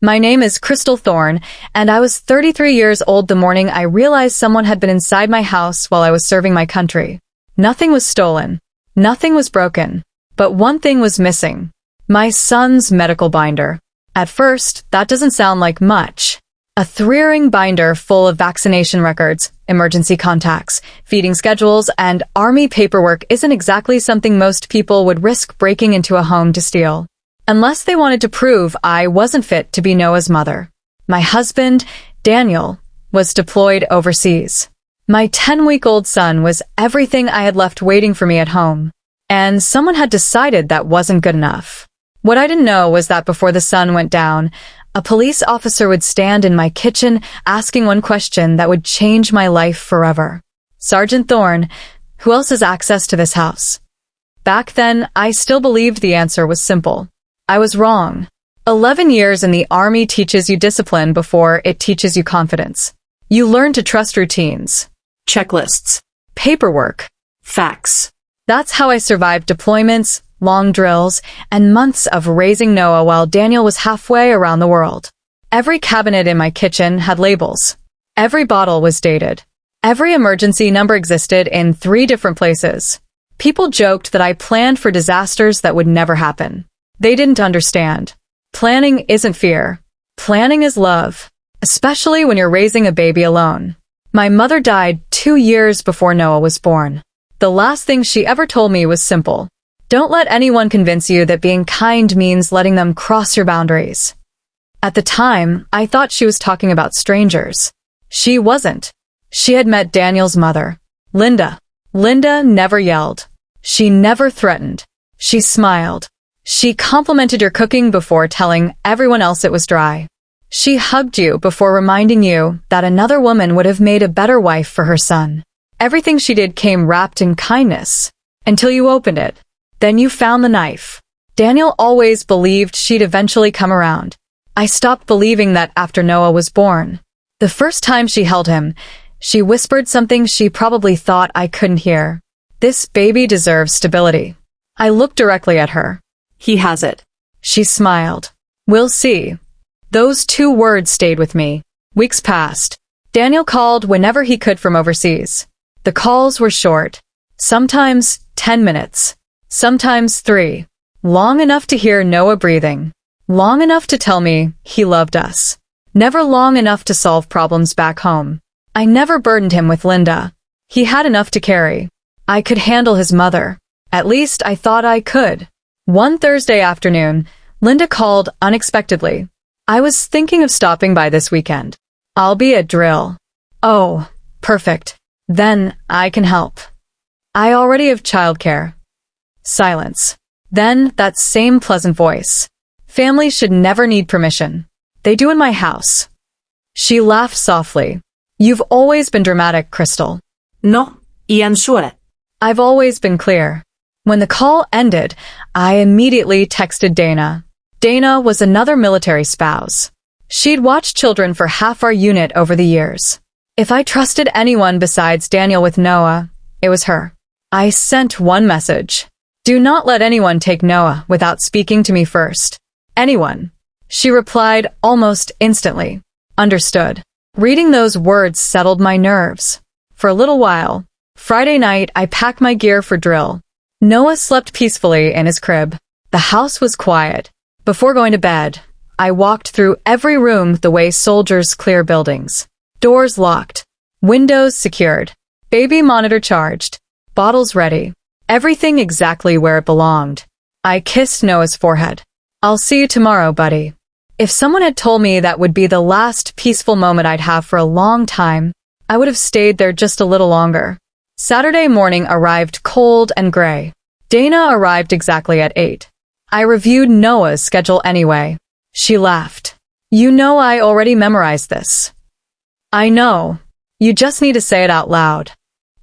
My name is Crystal Thorne, and I was 33 years old the morning I realized someone had been inside my house while I was serving my country. Nothing was stolen. Nothing was broken. But one thing was missing. My son's medical binder. At first, that doesn't sound like much. A 3-ring binder full of vaccination records, emergency contacts, feeding schedules, and army paperwork isn't exactly something most people would risk breaking into a home to steal. Unless they wanted to prove I wasn't fit to be Noah's mother. My husband, Daniel, was deployed overseas. My 10-week-old son was everything I had left waiting for me at home. And someone had decided that wasn't good enough. What I didn't know was that before the sun went down, a police officer would stand in my kitchen asking one question that would change my life forever. Sergeant Thorne, who else has access to this house? Back then, I still believed the answer was simple. I was wrong. 11 years in the Army teaches you discipline before it teaches you confidence. You learn to trust routines, checklists, paperwork, facts. That's how I survived deployments, long drills, and months of raising Noah while Daniel was halfway around the world. Every cabinet in my kitchen had labels. Every bottle was dated. Every emergency number existed in 3 different places. People joked that I planned for disasters that would never happen. They didn't understand. Planning isn't fear. Planning is love, especially when you're raising a baby alone. My mother died 2 years before Noah was born. The last thing she ever told me was simple. Don't let anyone convince you that being kind means letting them cross your boundaries. At the time, I thought she was talking about strangers. She wasn't. She had met Daniel's mother, Linda. Linda never yelled. She never threatened. She smiled. She complimented your cooking before telling everyone else it was dry. She hugged you before reminding you that another woman would have made a better wife for her son. Everything she did came wrapped in kindness. Until you opened it. Then you found the knife. Daniel always believed she'd eventually come around. I stopped believing that after Noah was born. The first time she held him, she whispered something she probably thought I couldn't hear. This baby deserves stability. I looked directly at her. He has it. She smiled. We'll see. Those 2 words stayed with me. Weeks passed. Daniel called whenever he could from overseas. The calls were short. Sometimes 10 minutes. Sometimes 3. Long enough to hear Noah breathing. Long enough to tell me he loved us. Never long enough to solve problems back home. I never burdened him with Linda. He had enough to carry. I could handle his mother. At least I thought I could. One Thursday afternoon, Linda called unexpectedly. I was thinking of stopping by this weekend. I'll be at drill. Oh, perfect. Then I can help. I already have childcare. Silence. Then that same pleasant voice. Families should never need permission. They do in my house. She laughed softly. You've always been dramatic, Crystal. No, y I'm sure. I've always been clear. When the call ended, I immediately texted Dana. Dana was another military spouse. She'd watched children for half our unit over the years. If I trusted anyone besides Daniel with Noah, it was her. I sent one message. Do not let anyone take Noah without speaking to me first. Anyone. She replied almost instantly. Understood. Reading those words settled my nerves. For a little while. Friday night, I packed my gear for drill. Noah slept peacefully in his crib. The house was quiet. Before going to bed, I walked through every room the way soldiers clear buildings. Doors locked. Windows secured. Baby monitor charged. Bottles ready. Everything exactly where it belonged. I kissed Noah's forehead. I'll see you tomorrow, buddy. If someone had told me that would be the last peaceful moment I'd have for a long time, I would have stayed there just a little longer. Saturday morning arrived cold and gray. Dana arrived exactly at 8. I reviewed Noah's schedule anyway. She laughed. You know I already memorized this. I know. You just need to say it out loud.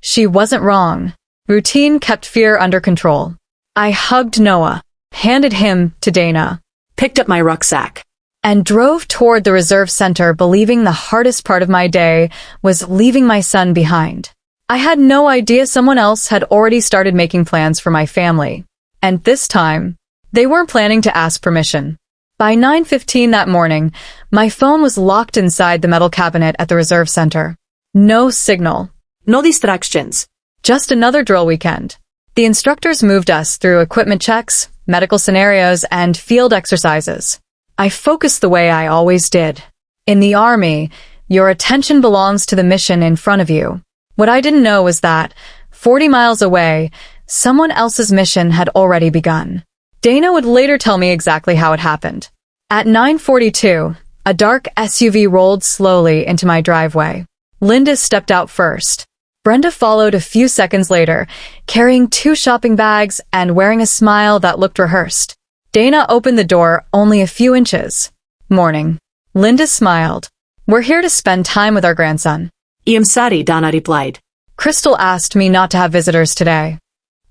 She wasn't wrong. Routine kept fear under control. I hugged Noah, handed him to Dana, picked up my rucksack, and drove toward the reserve center believing the hardest part of my day was leaving my son behind. I had no idea someone else had already started making plans for my family. And this time, they weren't planning to ask permission. By 9:15 that morning, my phone was locked inside the metal cabinet at the reserve center. No signal. No distractions. Just another drill weekend. The instructors moved us through equipment checks, medical scenarios, and field exercises. I focused the way I always did. In the Army, your attention belongs to the mission in front of you. What I didn't know was that, 40 miles away, someone else's mission had already begun. Dana would later tell me exactly how it happened. At 9:42, a dark SUV rolled slowly into my driveway. Linda stepped out first. Brenda followed a few seconds later, carrying 2 shopping bags and wearing a smile that looked rehearsed. Dana opened the door only a few inches. Morning. Linda smiled. We're here to spend time with our grandson. I'm sorry, Dana replied. Crystal asked me not to have visitors today.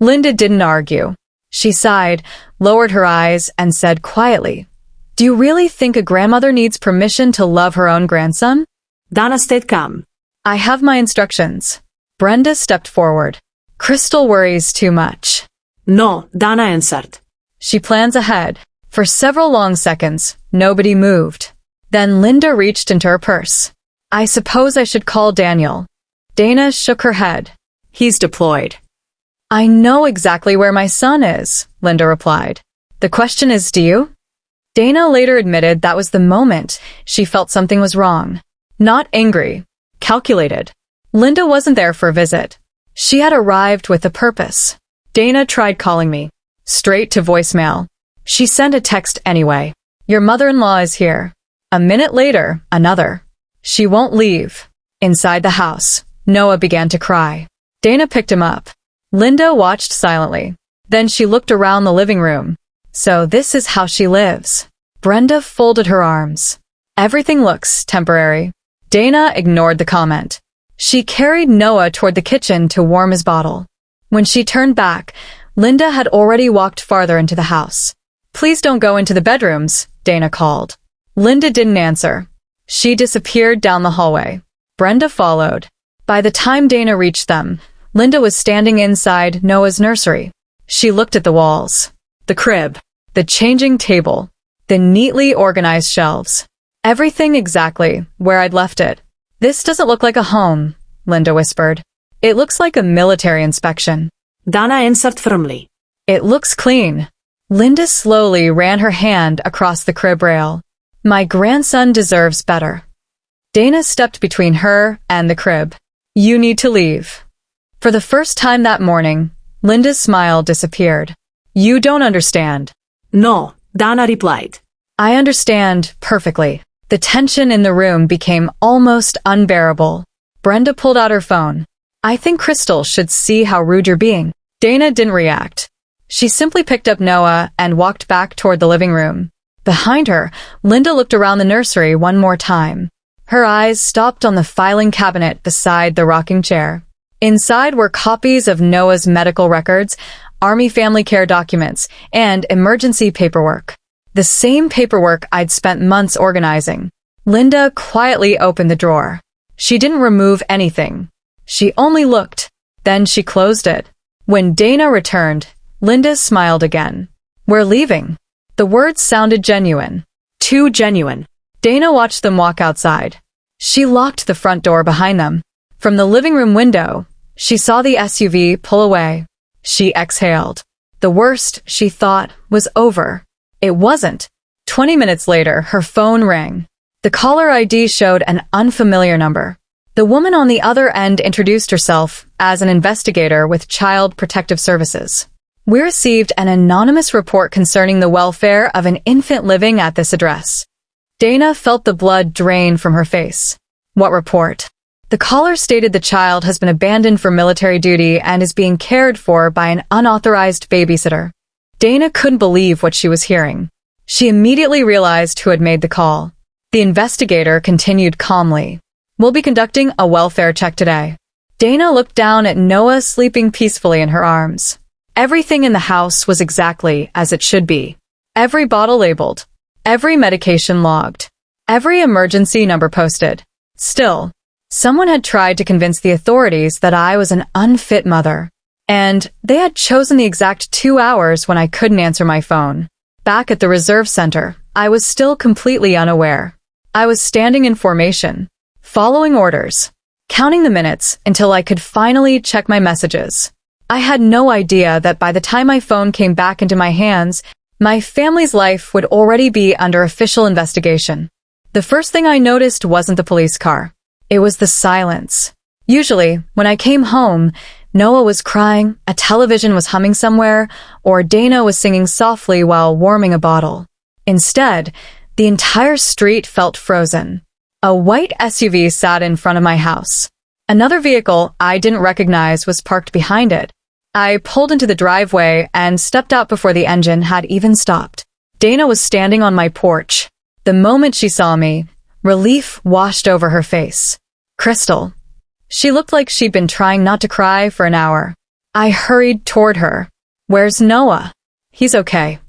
Linda didn't argue. She sighed, lowered her eyes, and said quietly, "Do you really think a grandmother needs permission to love her own grandson?" Dana stayed calm. "I have my instructions." Brenda stepped forward. "Crystal worries too much." No, Dana answered. "She plans ahead." For several long seconds, nobody moved. Then Linda reached into her purse. "I suppose I should call Daniel." Dana shook her head. "He's deployed." "I know exactly where my son is," Linda replied. "The question is, do you?" Dana later admitted that was the moment she felt something was wrong. Not angry, calculated. Linda wasn't there for a visit. She had arrived with a purpose. Dana tried calling me. Straight to voicemail. She sent a text anyway. "Your mother-in-law is here." A minute later, another. "She won't leave." Inside the house, Noah began to cry. Dana picked him up. Linda watched silently. Then she looked around the living room. "So this is how she lives." Brenda folded her arms. "Everything looks temporary." Dana ignored the comment. She carried Noah toward the kitchen to warm his bottle. When she turned back, Linda had already walked farther into the house. "Please don't go into the bedrooms," Dana called. Linda didn't answer. She disappeared down the hallway. Brenda followed. By the time Dana reached them, Linda was standing inside Noah's nursery. She looked at the walls, the crib, the changing table, the neatly organized shelves. Everything exactly where I'd left it. "This doesn't look like a home," Linda whispered. "It looks like a military inspection." Dana answered firmly. "It looks clean." Linda slowly ran her hand across the crib rail. "My grandson deserves better." Dana stepped between her and the crib. "You need to leave." For the first time that morning, Linda's smile disappeared. "You don't understand." No, Dana replied. "I understand perfectly." The tension in the room became almost unbearable. Brenda pulled out her phone. "I think Crystal should see how rude you're being." Dana didn't react. She simply picked up Noah and walked back toward the living room. Behind her, Linda looked around the nursery one more time. Her eyes stopped on the filing cabinet beside the rocking chair. Inside were copies of Noah's medical records, Army family care documents, and emergency paperwork. The same paperwork I'd spent months organizing. Linda quietly opened the drawer. She didn't remove anything. She only looked. Then she closed it. When Dana returned, Linda smiled again. "We're leaving." The words sounded genuine. Too genuine. Dana watched them walk outside. She locked the front door behind them. From the living room window, she saw the SUV pull away. She exhaled. The worst, she thought, was over. It wasn't. 20 minutes later, her phone rang. The caller ID showed an unfamiliar number. The woman on the other end introduced herself as an investigator with Child Protective Services. "We received an anonymous report concerning the welfare of an infant living at this address." Dana felt the blood drain from her face. "What report?" The caller stated the child has been abandoned for military duty and is being cared for by an unauthorized babysitter. Dana couldn't believe what she was hearing. She immediately realized who had made the call. The investigator continued calmly. "We'll be conducting a welfare check today." Dana looked down at Noah sleeping peacefully in her arms. Everything in the house was exactly as it should be. Every bottle labeled. Every medication logged. Every emergency number posted. Still, someone had tried to convince the authorities that I was an unfit mother. And they had chosen the exact 2 hours when I couldn't answer my phone. Back at the reserve center, I was still completely unaware. I was standing in formation, following orders, counting the minutes until I could finally check my messages. I had no idea that by the time my phone came back into my hands, my family's life would already be under official investigation. The first thing I noticed wasn't the police car. It was the silence. Usually, when I came home, Noah was crying, a television was humming somewhere, or Dana was singing softly while warming a bottle. Instead, the entire street felt frozen. A white SUV sat in front of my house. Another vehicle I didn't recognize was parked behind it. I pulled into the driveway and stepped out before the engine had even stopped. Dana was standing on my porch. The moment she saw me, relief washed over her face. Crystal. She looked like she'd been trying not to cry for an hour. I hurried toward her. Where's Noah? He's okay.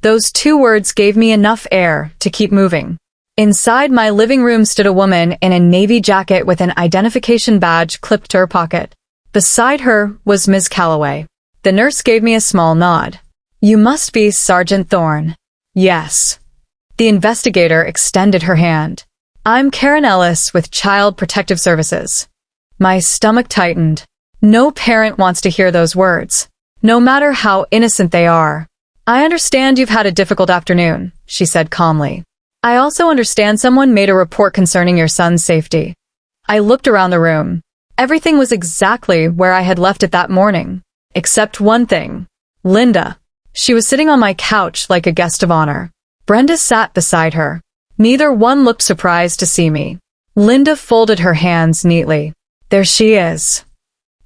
Those 2 words gave me enough air to keep moving. Inside my living room stood a woman in a navy jacket with an identification badge clipped to her pocket. Beside her was Ms. Calloway. The nurse gave me a small nod. You must be Sergeant Thorne. Yes. The investigator extended her hand. I'm Karen Ellis with Child Protective Services. My stomach tightened. No parent wants to hear those words, no matter how innocent they are. I understand you've had a difficult afternoon, she said calmly. I also understand someone made a report concerning your son's safety. I looked around the room. Everything was exactly where I had left it that morning, except one thing. Linda. She was sitting on my couch like a guest of honor. Brenda sat beside her. Neither one looked surprised to see me. Linda folded her hands neatly. There she is.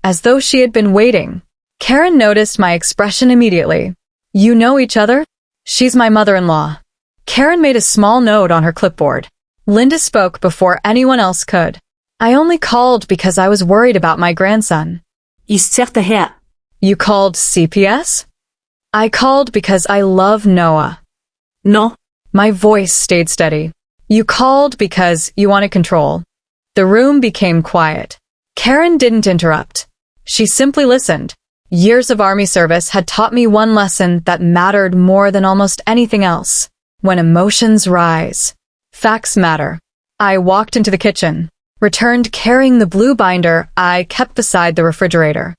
As though she had been waiting. Karen noticed my expression immediately. You know each other? She's my mother-in-law. Karen made a small note on her clipboard. Linda spoke before anyone else could. I only called because I was worried about my grandson. Изцяхте her. You called CPS? I called because I love Noah. No. My voice stayed steady. You called because you wanted control. The room became quiet. Karen didn't interrupt. She simply listened. Years of army service had taught me one lesson that mattered more than almost anything else. When emotions rise, facts matter. I walked into the kitchen, returned carrying the blue binder I kept beside the refrigerator.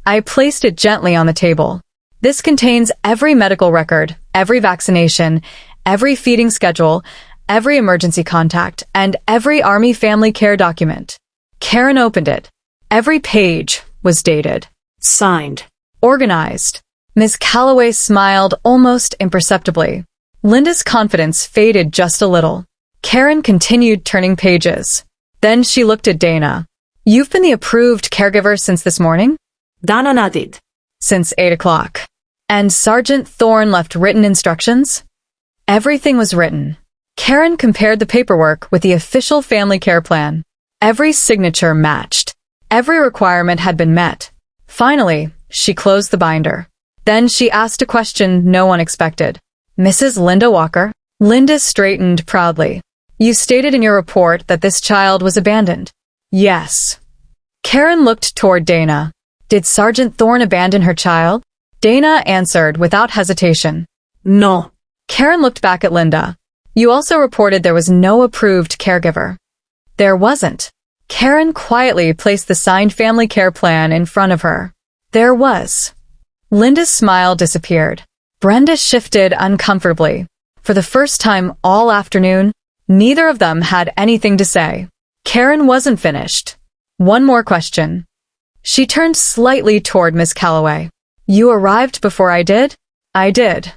I placed it gently on the table. This contains every medical record, every vaccination, every feeding schedule, every emergency contact, and every Army family care document. Karen opened it. Every page was dated. Signed. Organized. Ms. Calloway smiled almost imperceptibly. Linda's confidence faded just a little. Karen continued turning pages. Then she looked at Dana. You've been the approved caregiver since this morning? Dana nodded. Since 8 o'clock. And Sergeant Thorne left written instructions? Everything was written. Karen compared the paperwork with the official family care plan. Every signature matched. Every requirement had been met. Finally, she closed the binder. Then she asked a question no one expected. Mrs. Linda Walker? Linda straightened proudly. You stated in your report that this child was abandoned. Yes. Karen looked toward Dana. Did Sergeant Thorne abandon her child? Dana answered without hesitation. No. Karen looked back at Linda. You also reported there was no approved caregiver. There wasn't. Karen quietly placed the signed family care plan in front of her. There was. Linda's smile disappeared. Brenda shifted uncomfortably. For the first time all afternoon, neither of them had anything to say. Karen wasn't finished. One more question. She turned slightly toward Miss Calloway. You arrived before I did? I did.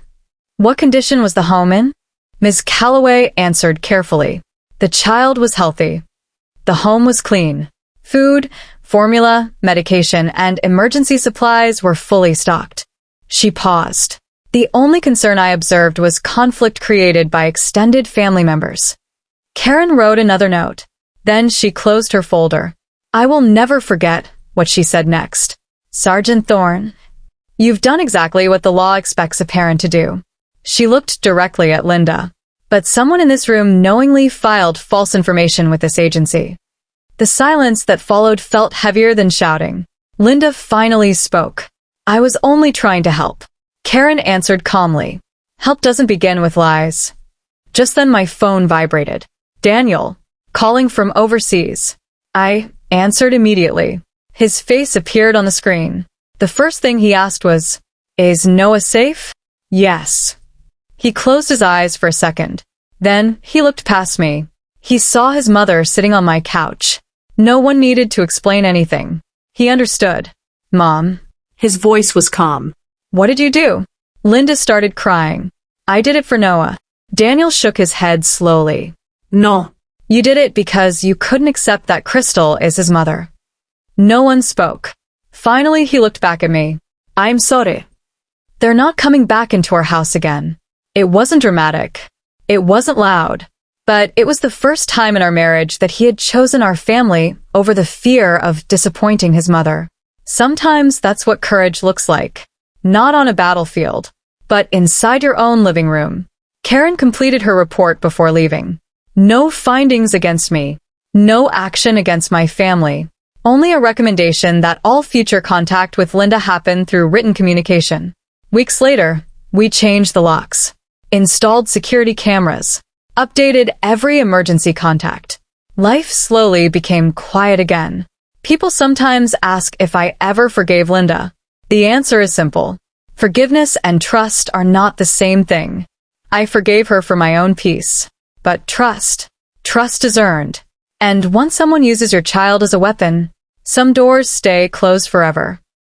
What condition was the home in? Miss Calloway answered carefully. The child was healthy. The home was clean. Food, formula, medication, and emergency supplies were fully stocked. She paused. The only concern I observed was conflict created by extended family members. Karen wrote another note. Then she closed her folder. I will never forget what she said next. Sergeant Thorne, you've done exactly what the law expects a parent to do. She looked directly at Linda. But someone in this room knowingly filed false information with this agency. The silence that followed felt heavier than shouting. Linda finally spoke. I was only trying to help. Karen answered calmly. Help doesn't begin with lies. Just then my phone vibrated. Daniel, calling from overseas. I answered immediately. His face appeared on the screen. The first thing he asked was, "Is Noah safe?" "Yes." He closed his eyes for a second. Then he looked past me. He saw his mother sitting on my couch. No one needed to explain anything. He understood. "Mom." His voice was calm. "What did you do?" Linda started crying. "I did it for Noah." Daniel shook his head slowly. No. "You did it because you couldn't accept that Crystal is his mother." No one spoke. Finally, he looked back at me. "I'm sorry." "They're not coming back into our house again." It wasn't dramatic. It wasn't loud. But it was the first time in our marriage that he had chosen our family over the fear of disappointing his mother. Sometimes that's what courage looks like. Not on a battlefield, but inside your own living room. Karen completed her report before leaving. No findings against me. No action against my family. Only a recommendation that all future contact with Linda happen through written communication. Weeks later, we changed the locks, installed security cameras, updated every emergency contact. Life slowly became quiet again. People sometimes ask if I ever forgave Linda. The answer is simple. Forgiveness and trust are not the same thing. I forgave her for my own peace. But trust is earned. And once someone uses your child as a weapon, some doors stay closed forever.